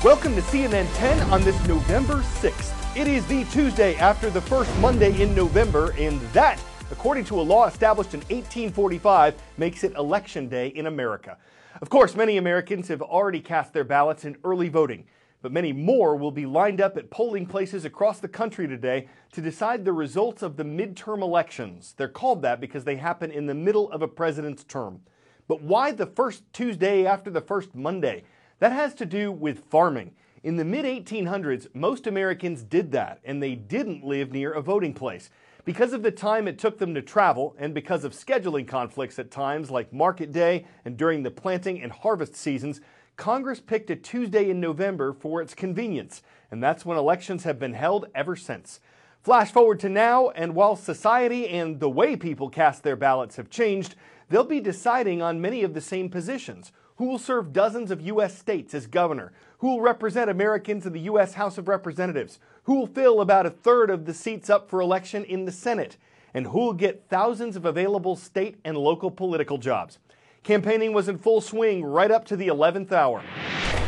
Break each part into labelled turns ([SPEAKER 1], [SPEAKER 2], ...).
[SPEAKER 1] Welcome to CNN 10 on this November 6th. It is the Tuesday after the first Monday in November, and that, according to a law established in 1845, makes it Election Day in America. Of course, many Americans have already cast their ballots in early voting, but many more will be lined up at polling places across the country today to decide the results of the midterm elections. They're called that because they happen in the middle of a president's term. But why the first Tuesday after the first Monday? That has to do with farming. In the mid-1800s, most Americans did that, and they didn't live near a voting place. Because of the time it took them to travel, and because of scheduling conflicts at times like market day and during the planting and harvest seasons, Congress picked a Tuesday in November for its convenience, and that's when elections have been held ever since. Flash forward to now, and while society and the way people cast their ballots have changed, they'll be deciding on many of the same positions. Who will serve dozens of U.S. states as governor? Who will represent Americans in the U.S. House of Representatives? Who will fill about a third of the seats up for election in the Senate? And who will get thousands of available state and local political jobs? Campaigning was in full swing right up to the 11th hour.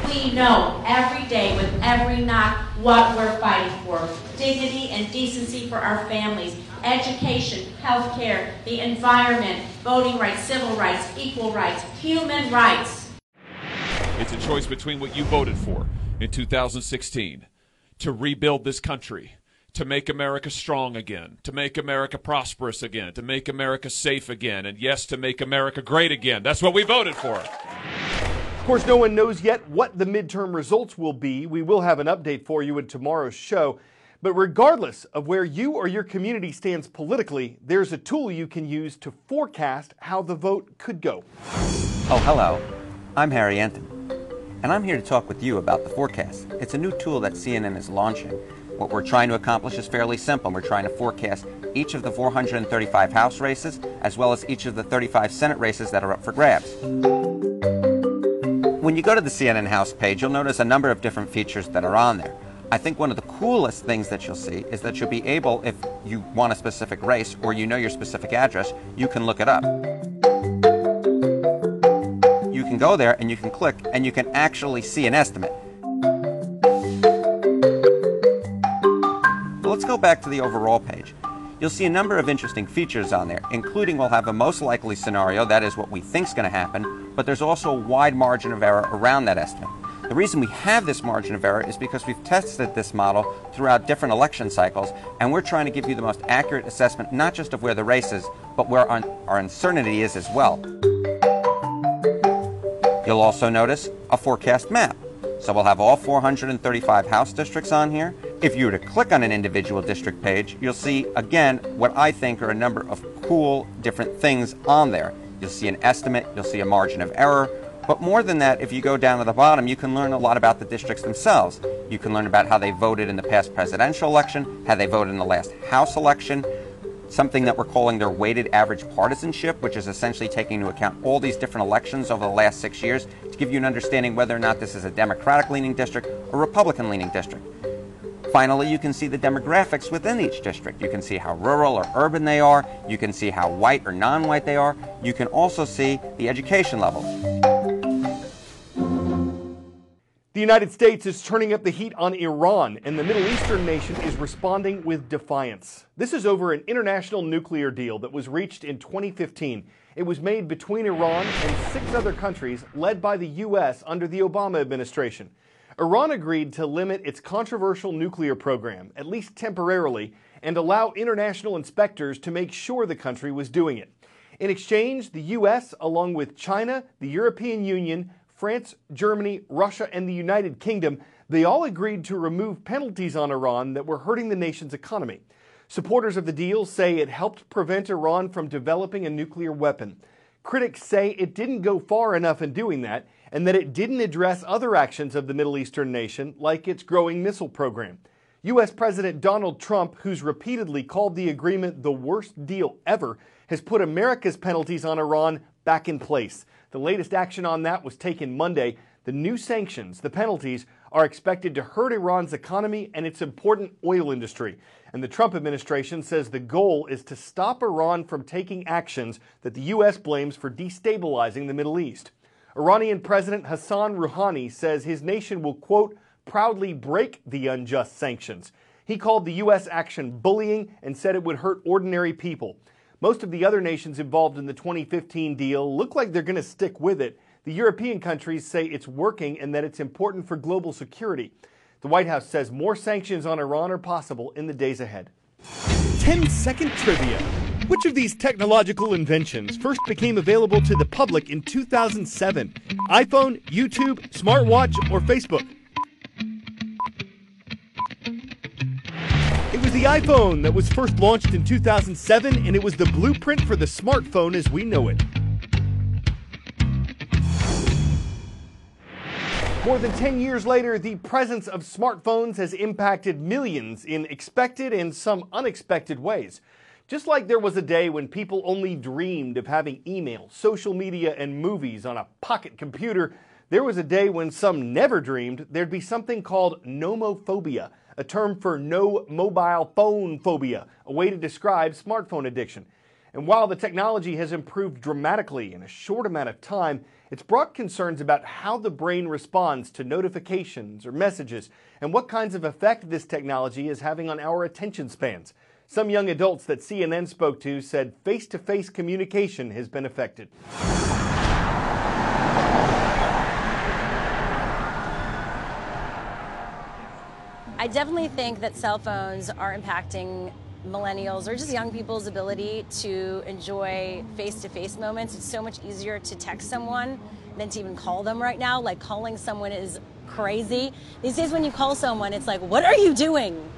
[SPEAKER 2] We know every day with every knock what we're fighting for. Dignity and decency for our families, education, health care, the environment, voting rights, civil rights, equal rights, human rights.
[SPEAKER 3] It's a choice between what you voted for in 2016, to rebuild this country, to make America strong again, to make America prosperous again, to make America safe again, and yes, to make America great again. That's what we voted for.
[SPEAKER 1] Of course, no one knows yet what the midterm results will be. We will have an update for you in tomorrow's show. But regardless of where you or your community stands politically, there's a tool you can use to forecast how the vote could go.
[SPEAKER 4] Oh, hello. I'm Harry Enton, and I'm here to talk with you about the forecast. It's a new tool that CNN is launching. What we're trying to accomplish is fairly simple. We're trying to forecast each of the 435 House races, as well as each of the 35 Senate races that are up for grabs. When you go to the CNN House page, you'll notice a number of different features that are on there. I think one of the coolest things that you'll see is that you'll be able, if you want a specific race or you know your specific address, you can look it up. You can go there and you can click and you can actually see an estimate. But let's go back to the overall page. You'll see a number of interesting features on there, including we'll have a most likely scenario, that is what we think is going to happen, but there's also a wide margin of error around that estimate. The reason we have this margin of error is because we've tested this model throughout different election cycles, and we're trying to give you the most accurate assessment, not just of where the race is, but where our uncertainty is as well. You'll also notice a forecast map. So we'll have all 435 House districts on here. If you were to click on an individual district page, you'll see, again, what I think are a number of cool different things on there. You'll see an estimate, you'll see a margin of error, but more than that, if you go down to the bottom, you can learn a lot about the districts themselves. You can learn about how they voted in the past presidential election, how they voted in the last House election, something that we're calling their weighted average partisanship, which is essentially taking into account all these different elections over the last 6 years to give you an understanding whether or not this is a Democratic-leaning district or Republican-leaning district. Finally, you can see the demographics within each district. You can see how rural or urban they are. You can see how white or non-white they are. You can also see the education level.
[SPEAKER 1] The United States is turning up the heat on Iran, and the Middle Eastern nation is responding with defiance. This is over an international nuclear deal that was reached in 2015. It was made between Iran and 6 other countries led by the U.S. under the Obama administration. Iran agreed to limit its controversial nuclear program, at least temporarily, and allow international inspectors to make sure the country was doing it. In exchange, the U.S., along with China, the European Union, France, Germany, Russia, and the United Kingdom, they all agreed to remove penalties on Iran that were hurting the nation's economy. Supporters of the deal say it helped prevent Iran from developing a nuclear weapon. Critics say it didn't go far enough in doing that, and that it didn't address other actions of the Middle Eastern nation, like its growing missile program. U.S. President Donald Trump, who's repeatedly called the agreement the worst deal ever, has put America's penalties on Iran back in place. The latest action on that was taken Monday. The new sanctions, the penalties, are expected to hurt Iran's economy and its important oil industry. And the Trump administration says the goal is to stop Iran from taking actions that the U.S. blames for destabilizing the Middle East. Iranian President Hassan Rouhani says his nation will, quote, proudly break the unjust sanctions. He called the U.S. action bullying and said it would hurt ordinary people. Most of the other nations involved in the 2015 deal look like they're going to stick with it. The European countries say it's working and that it's important for global security. The White House says more sanctions on Iran are possible in the days ahead. 10-second trivia. Which of these technological inventions first became available to the public in 2007? iPhone, YouTube, smartwatch, or Facebook? It was the iPhone that was first launched in 2007, and it was the blueprint for the smartphone as we know it. More than 10 years later, the presence of smartphones has impacted millions in expected and some unexpected ways. Just like there was a day when people only dreamed of having email, social media, and movies on a pocket computer, there was a day when some never dreamed there'd be something called nomophobia, a term for no mobile phone phobia, a way to describe smartphone addiction. And while the technology has improved dramatically in a short amount of time, it's brought concerns about how the brain responds to notifications or messages and what kinds of effect this technology is having on our attention spans. Some young adults that CNN spoke to said face-to-face communication has been affected.
[SPEAKER 5] I definitely think that cell phones are impacting millennials or just young people's ability to enjoy face-to-face moments. It's so much easier to text someone than to even call them right now. Like, calling someone is crazy. These days when you call someone, it's like, what are you doing?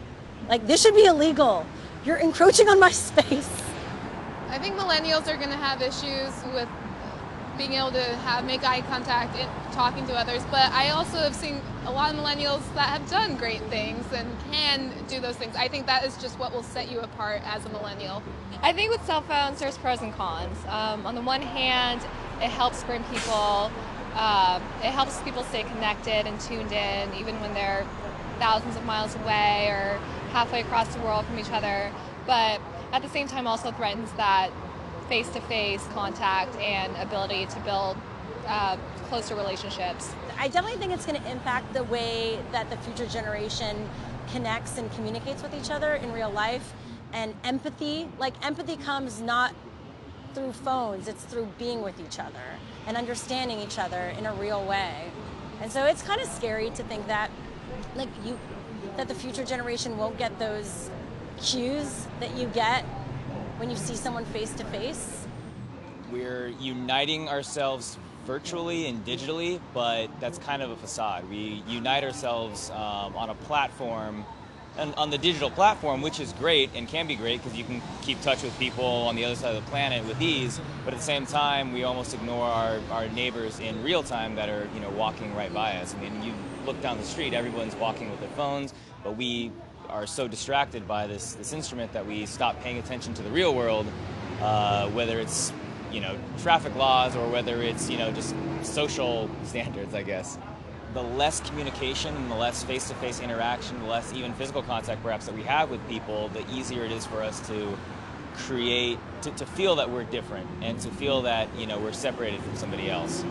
[SPEAKER 5] Like, this should be illegal. You're encroaching on my space.
[SPEAKER 6] I think millennials are going to have issues with being able to make eye contact and talking to others, but I also have seen a lot of millennials that have done great things and can do those things. I think that is just what will set you apart as a millennial.
[SPEAKER 7] I think with cell phones, there's pros and cons. On the one hand, it helps bring people, it helps people stay connected and tuned in, even when they're thousands of miles away or halfway across the world from each other. But at the same time, also threatens that face-to-face contact and ability to build closer relationships.
[SPEAKER 5] I definitely think it's going to impact the way that the future generation connects and communicates with each other in real life. And empathy, empathy comes not through phones, it's through being with each other and understanding each other in a real way. And so it's kind of scary to think that that the future generation won't get those cues that you get when you see someone face to face.
[SPEAKER 8] We're uniting ourselves virtually and digitally, but that's kind of a facade. We unite ourselves on a platform, and on the digital platform, which is great and can be great because you can keep touch with people on the other side of the planet with ease, but at the same time we almost ignore our neighbors in real time that are walking right by us. I mean, you look down the street, everyone's walking with their phones, but we are so distracted by this instrument that we stop paying attention to the real world, whether it's traffic laws or whether it's just social standards, I guess. The less communication and the less face-to-face interaction, the less even physical contact perhaps that we have with people, the easier it is for us to create, to feel that we're different and to feel that we're separated from somebody else.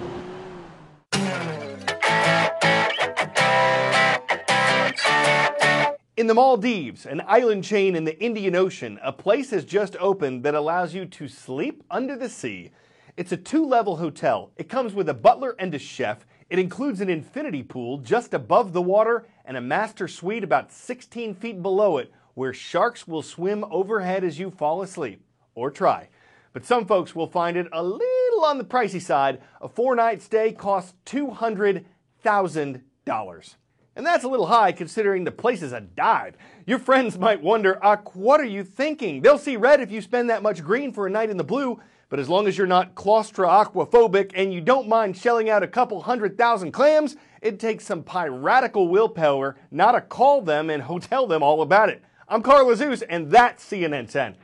[SPEAKER 1] In the Maldives, an island chain in the Indian Ocean, a place has just opened that allows you to sleep under the sea. It's a 2-level hotel. It comes with a butler and a chef. It includes an infinity pool just above the water and a master suite about 16 feet below it where sharks will swim overhead as you fall asleep. Or try. But some folks will find it a little on the pricey side. A 4-night stay costs $200,000. And that's a little high considering the place is a dive. Your friends might wonder, what are you thinking? They'll see red if you spend that much green for a night in the blue, but as long as you're not claustro-aquaphobic and you don't mind shelling out a couple 100,000 clams, it takes some piratical willpower not to call them and hotel them all about it. I'm Carl Azuz, and that's CNN 10.